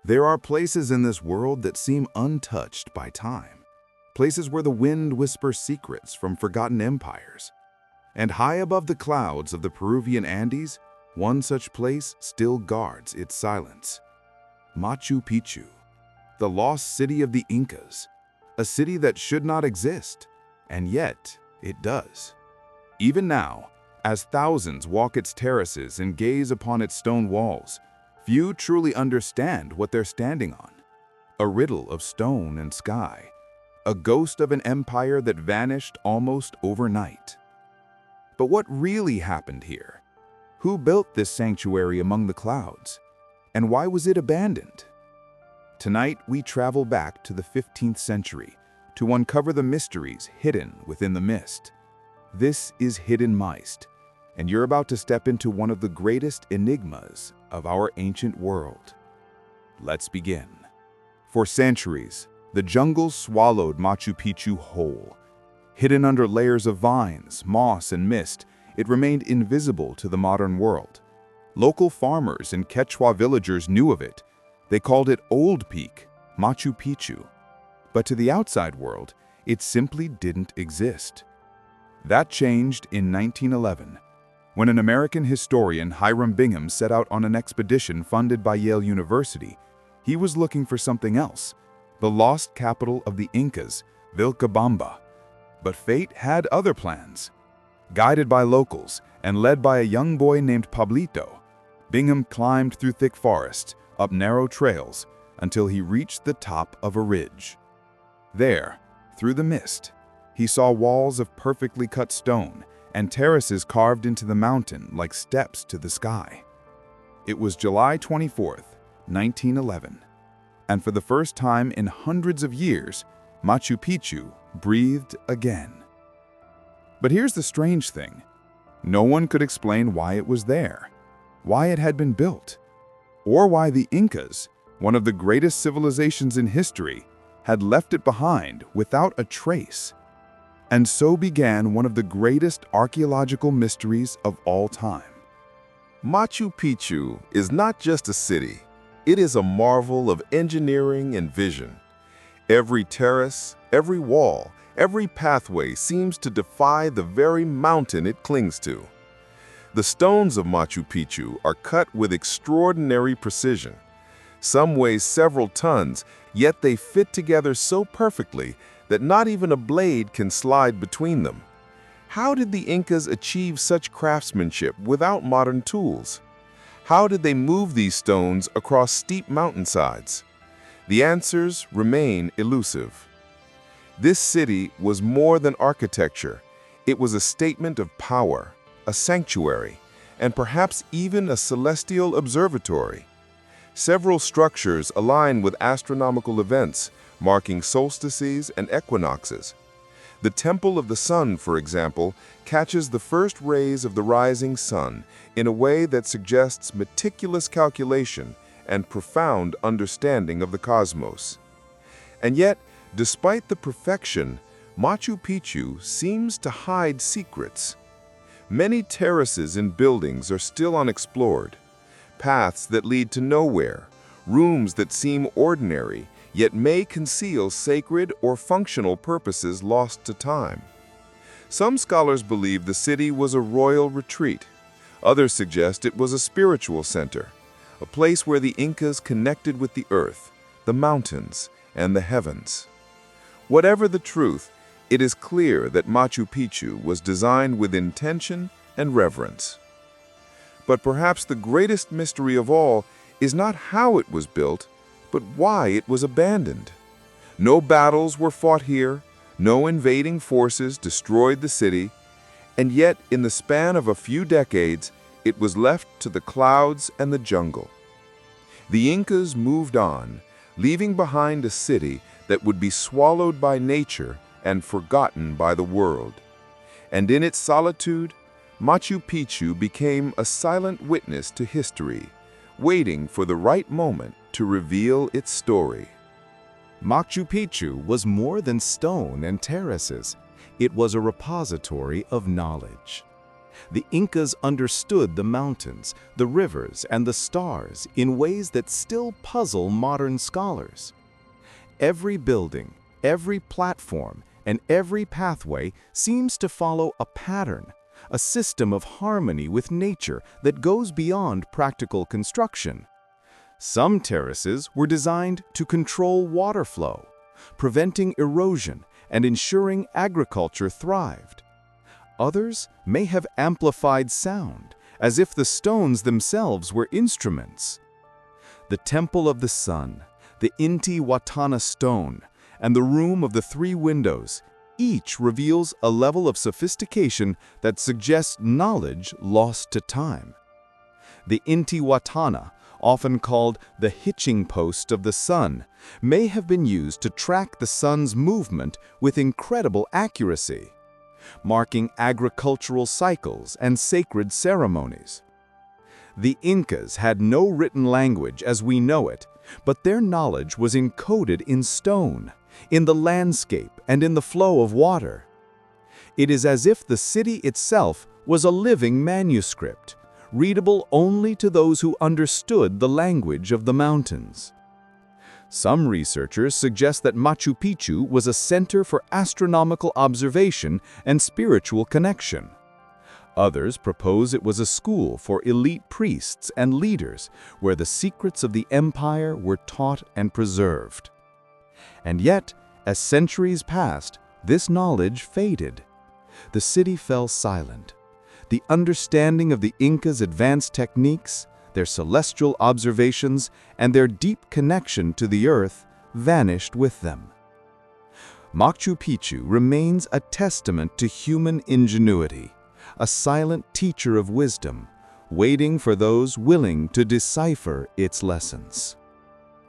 There are places in this world that seem untouched by time. Places where the wind whispers secrets from forgotten empires. And high above the clouds of the Peruvian Andes, one such place still guards its silence. Machu Picchu, the lost city of the Incas, a city that should not exist, and yet it does. Even now, as thousands walk its terraces and gaze upon its stone walls, few truly understand what they're standing on. A riddle of stone and sky, a ghost of an empire that vanished almost overnight. But what really happened here? Who built this sanctuary among the clouds? And why was it abandoned? Tonight, we travel back to the 15th century to uncover the mysteries hidden within the mist. This is Hidden Myst, and you're about to step into one of the greatest enigmas of our ancient world. Let's begin. For centuries, the jungle swallowed Machu Picchu whole. Hidden under layers of vines, moss, and mist, it remained invisible to the modern world. Local farmers and Quechua villagers knew of it. They called it Old Peak, Machu Picchu. But to the outside world, it simply didn't exist. That changed in 1911, when an American historian, Hiram Bingham, set out on an expedition funded by Yale University. He was looking for something else, the lost capital of the Incas, Vilcabamba. But fate had other plans. Guided by locals and led by a young boy named Pablito, Bingham climbed through thick forests, up narrow trails, until he reached the top of a ridge. There, through the mist, he saw walls of perfectly cut stone and terraces carved into the mountain like steps to the sky. It was July 24th, 1911, and for the first time in hundreds of years, Machu Picchu breathed again. But here's the strange thing. No one could explain why it was there, why it had been built, or why the Incas, one of the greatest civilizations in history, had left it behind without a trace. And so began one of the greatest archaeological mysteries of all time. Machu Picchu is not just a city, it is a marvel of engineering and vision. Every terrace, every wall, every pathway seems to defy the very mountain it clings to. The stones of Machu Picchu are cut with extraordinary precision. Some weigh several tons, yet they fit together so perfectly that not even a blade can slide between them. How did the Incas achieve such craftsmanship without modern tools? How did they move these stones across steep mountainsides? The answers remain elusive. This city was more than architecture. It was a statement of power, a sanctuary, and perhaps even a celestial observatory. Several structures align with astronomical events, marking solstices and equinoxes. The Temple of the Sun, for example, catches the first rays of the rising sun in a way that suggests meticulous calculation and profound understanding of the cosmos. And yet, despite the perfection, Machu Picchu seems to hide secrets. Many terraces and buildings are still unexplored, paths that lead to nowhere, rooms that seem ordinary, yet may conceal sacred or functional purposes lost to time. Some scholars believe the city was a royal retreat. Others suggest it was a spiritual center, a place where the Incas connected with the earth, the mountains, and the heavens. Whatever the truth, it is clear that Machu Picchu was designed with intention and reverence. But perhaps the greatest mystery of all is not how it was built, but why it was abandoned. No battles were fought here, no invading forces destroyed the city, and yet in the span of a few decades, it was left to the clouds and the jungle. The Incas moved on, leaving behind a city that would be swallowed by nature and forgotten by the world. And in its solitude, Machu Picchu became a silent witness to history, waiting for the right moment to reveal its story. Machu Picchu was more than stone and terraces. It was a repository of knowledge. The Incas understood the mountains, the rivers, and the stars in ways that still puzzle modern scholars. Every building, every platform, and every pathway seems to follow a pattern, a system of harmony with nature that goes beyond practical construction. Some terraces were designed to control water flow, preventing erosion and ensuring agriculture thrived. Others may have amplified sound, as if the stones themselves were instruments. The Temple of the Sun, the Inti-Huatana stone, and the Room of the Three Windows, each reveals a level of sophistication that suggests knowledge lost to time. The Inti-Huatana, often called the hitching post of the sun, may have been used to track the sun's movement with incredible accuracy, marking agricultural cycles and sacred ceremonies. The Incas had no written language as we know it, but their knowledge was encoded in stone, in the landscape, and in the flow of water. It is as if the city itself was a living manuscript, readable only to those who understood the language of the mountains. Some researchers suggest that Machu Picchu was a center for astronomical observation and spiritual connection. Others propose it was a school for elite priests and leaders where the secrets of the empire were taught and preserved. And yet, as centuries passed, this knowledge faded. The city fell silent. The understanding of the Incas' advanced techniques, their celestial observations, and their deep connection to the earth vanished with them. Machu Picchu remains a testament to human ingenuity, a silent teacher of wisdom, waiting for those willing to decipher its lessons.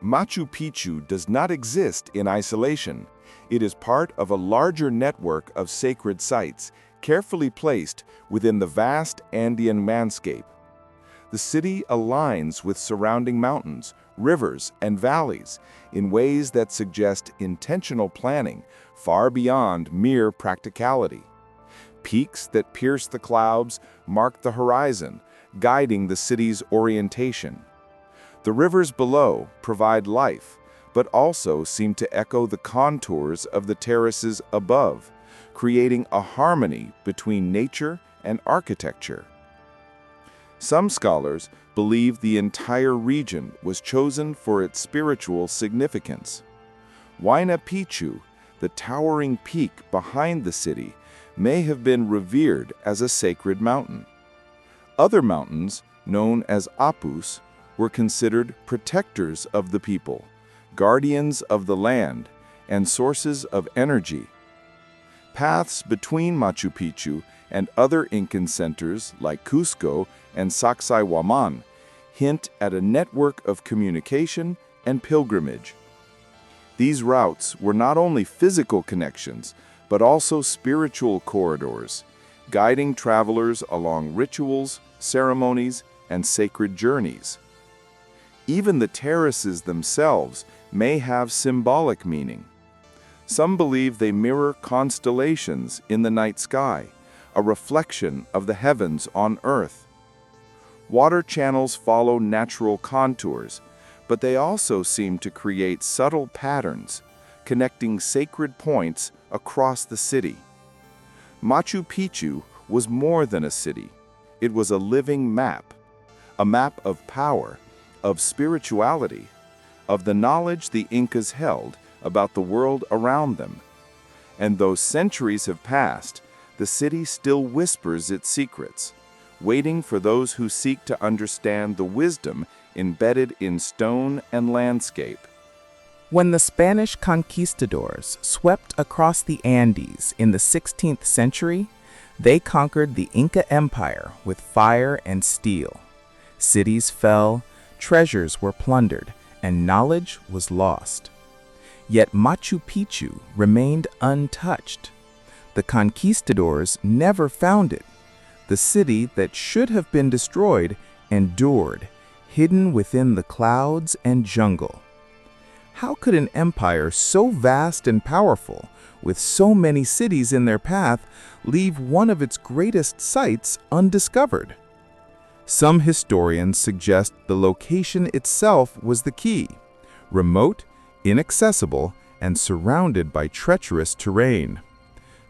Machu Picchu does not exist in isolation. It is part of a larger network of sacred sites, carefully placed within the vast Andean landscape. The city aligns with surrounding mountains, rivers, and valleys in ways that suggest intentional planning far beyond mere practicality. Peaks that pierce the clouds mark the horizon, guiding the city's orientation. The rivers below provide life, but also seem to echo the contours of the terraces above, creating a harmony between nature and architecture. Some scholars believe the entire region was chosen for its spiritual significance. Huayna Picchu, the towering peak behind the city, may have been revered as a sacred mountain. Other mountains, known as apus, were considered protectors of the people, guardians of the land, and sources of energy. Paths between Machu Picchu and other Incan centers like Cusco and Sacsayhuaman hint at a network of communication and pilgrimage. These routes were not only physical connections, but also spiritual corridors, guiding travelers along rituals, ceremonies, and sacred journeys. Even the terraces themselves may have symbolic meaning. Some believe they mirror constellations in the night sky, a reflection of the heavens on earth. Water channels follow natural contours, but they also seem to create subtle patterns, connecting sacred points across the city. Machu Picchu was more than a city. It was a living map, a map of power, of spirituality, of the knowledge the Incas held about the world around them. And though centuries have passed, the city still whispers its secrets, waiting for those who seek to understand the wisdom embedded in stone and landscape. When the Spanish conquistadors swept across the Andes in the 16th century, they conquered the Inca Empire with fire and steel. Cities fell, treasures were plundered, and knowledge was lost. Yet Machu Picchu remained untouched. The conquistadors never found it. The city that should have been destroyed endured, hidden within the clouds and jungle. How could an empire so vast and powerful, with so many cities in their path, leave one of its greatest sites undiscovered? Some historians suggest the location itself was the key: remote, inaccessible, and surrounded by treacherous terrain.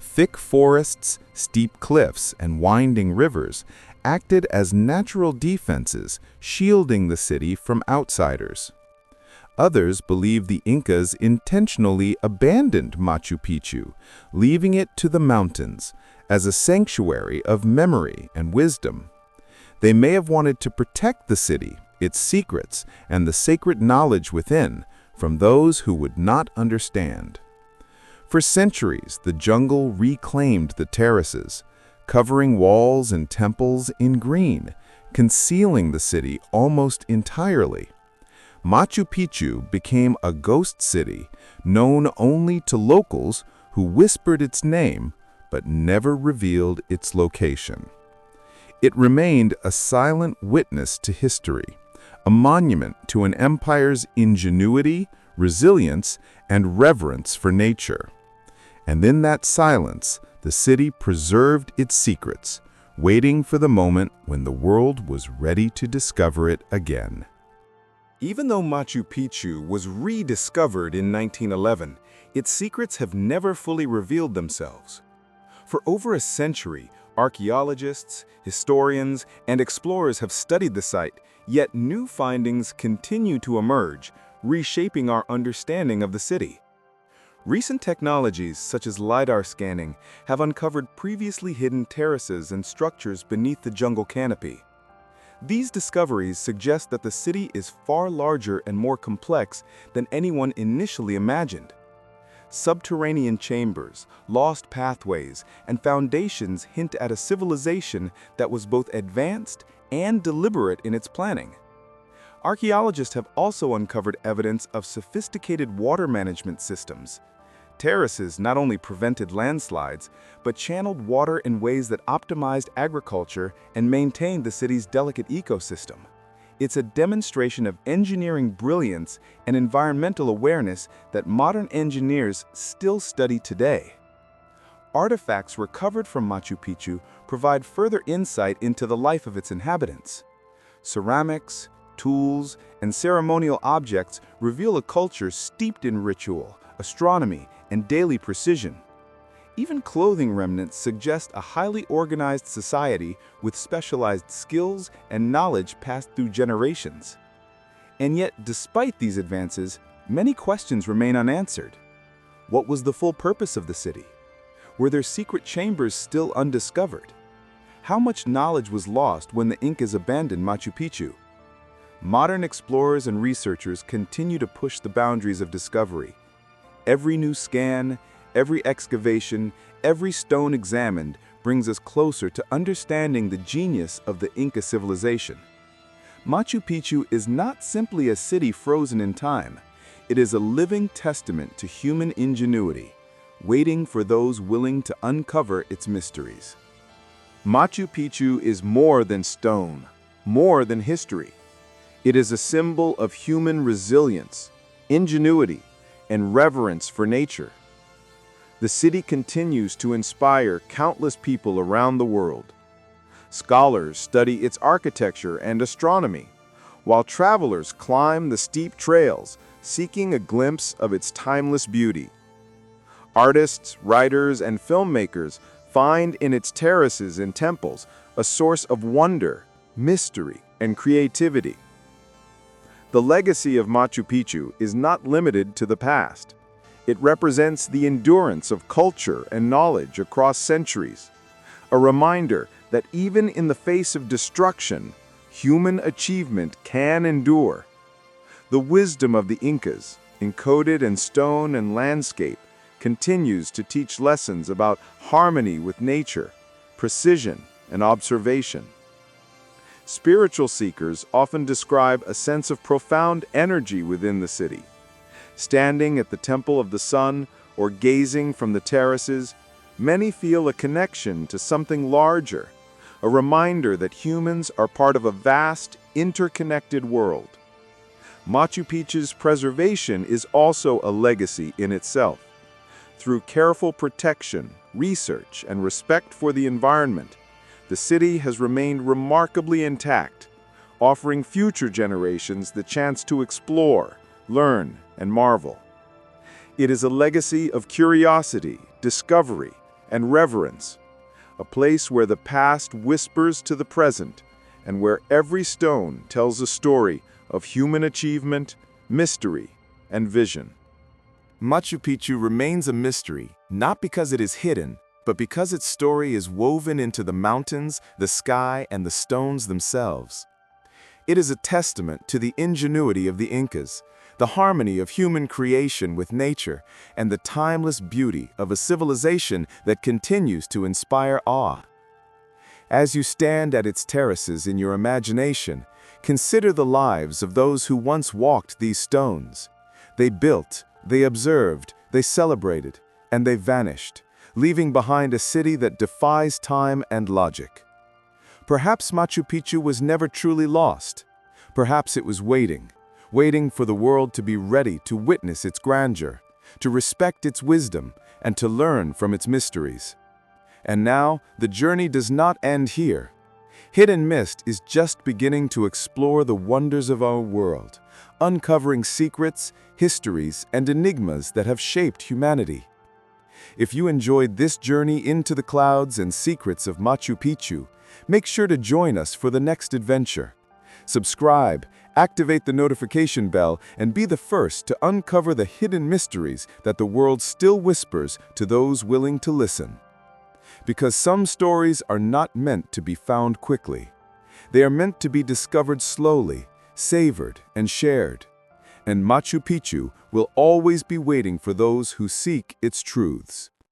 Thick forests, steep cliffs, and winding rivers acted as natural defenses, shielding the city from outsiders. Others believe the Incas intentionally abandoned Machu Picchu, leaving it to the mountains as a sanctuary of memory and wisdom. They may have wanted to protect the city, its secrets, and the sacred knowledge within from those who would not understand. For centuries, the jungle reclaimed the terraces, covering walls and temples in green, concealing the city almost entirely. Machu Picchu became a ghost city, known only to locals who whispered its name but never revealed its location. It remained a silent witness to history, a monument to an empire's ingenuity, resilience, and reverence for nature. And in that silence, the city preserved its secrets, waiting for the moment when the world was ready to discover it again. Even though Machu Picchu was rediscovered in 1911, its secrets have never fully revealed themselves. For over a century, archaeologists, historians, and explorers have studied the site, yet new findings continue to emerge, reshaping our understanding of the city. Recent technologies such as LiDAR scanning have uncovered previously hidden terraces and structures beneath the jungle canopy. These discoveries suggest that the city is far larger and more complex than anyone initially imagined. Subterranean chambers, lost pathways, and foundations hint at a civilization that was both advanced and deliberate in its planning. Archaeologists have also uncovered evidence of sophisticated water management systems. Terraces not only prevented landslides, but channeled water in ways that optimized agriculture and maintained the city's delicate ecosystem. It's a demonstration of engineering brilliance and environmental awareness that modern engineers still study today. Artifacts recovered from Machu Picchu provide further insight into the life of its inhabitants. Ceramics, tools, and ceremonial objects reveal a culture steeped in ritual, astronomy, and daily precision. Even clothing remnants suggest a highly organized society with specialized skills and knowledge passed through generations. And yet, despite these advances, many questions remain unanswered. What was the full purpose of the city? Were there secret chambers still undiscovered? How much knowledge was lost when the Incas abandoned Machu Picchu? Modern explorers and researchers continue to push the boundaries of discovery. Every new scan, every excavation, every stone examined brings us closer to understanding the genius of the Inca civilization. Machu Picchu is not simply a city frozen in time. It is a living testament to human ingenuity, waiting for those willing to uncover its mysteries. Machu Picchu is more than stone, more than history. It is a symbol of human resilience, ingenuity, and reverence for nature. The city continues to inspire countless people around the world. Scholars study its architecture and astronomy, while travelers climb the steep trails, seeking a glimpse of its timeless beauty. Artists, writers, and filmmakers find in its terraces and temples a source of wonder, mystery, and creativity. The legacy of Machu Picchu is not limited to the past. It represents the endurance of culture and knowledge across centuries, a reminder that even in the face of destruction, human achievement can endure. The wisdom of the Incas, encoded in stone and landscape, continues to teach lessons about harmony with nature, precision, and observation. Spiritual seekers often describe a sense of profound energy within the city. Standing at the Temple of the Sun or gazing from the terraces, many feel a connection to something larger, a reminder that humans are part of a vast, interconnected world. Machu Picchu's preservation is also a legacy in itself. Through careful protection, research, and respect for the environment, the city has remained remarkably intact, offering future generations the chance to explore, learn, and marvel. It is a legacy of curiosity, discovery, and reverence, a place where the past whispers to the present, and where every stone tells a story of human achievement, mystery, and vision. Machu Picchu remains a mystery, not because it is hidden, but because its story is woven into the mountains, the sky, and the stones themselves. It is a testament to the ingenuity of the Incas, the harmony of human creation with nature, and the timeless beauty of a civilization that continues to inspire awe. As you stand at its terraces in your imagination, consider the lives of those who once walked these stones. They built, they observed, they celebrated, and they vanished, leaving behind a city that defies time and logic. Perhaps Machu Picchu was never truly lost. Perhaps it was waiting for the world to be ready to witness its grandeur, to respect its wisdom, and to learn from its mysteries. And now, the journey does not end here. Hidden Myst is just beginning to explore the wonders of our world, uncovering secrets, histories, and enigmas that have shaped humanity. If you enjoyed this journey into the clouds and secrets of Machu Picchu, make sure to join us for the next adventure. Subscribe, activate the notification bell, and be the first to uncover the hidden mysteries that the world still whispers to those willing to listen. Because some stories are not meant to be found quickly. They are meant to be discovered slowly, savored, and shared. And Machu Picchu will always be waiting for those who seek its truths.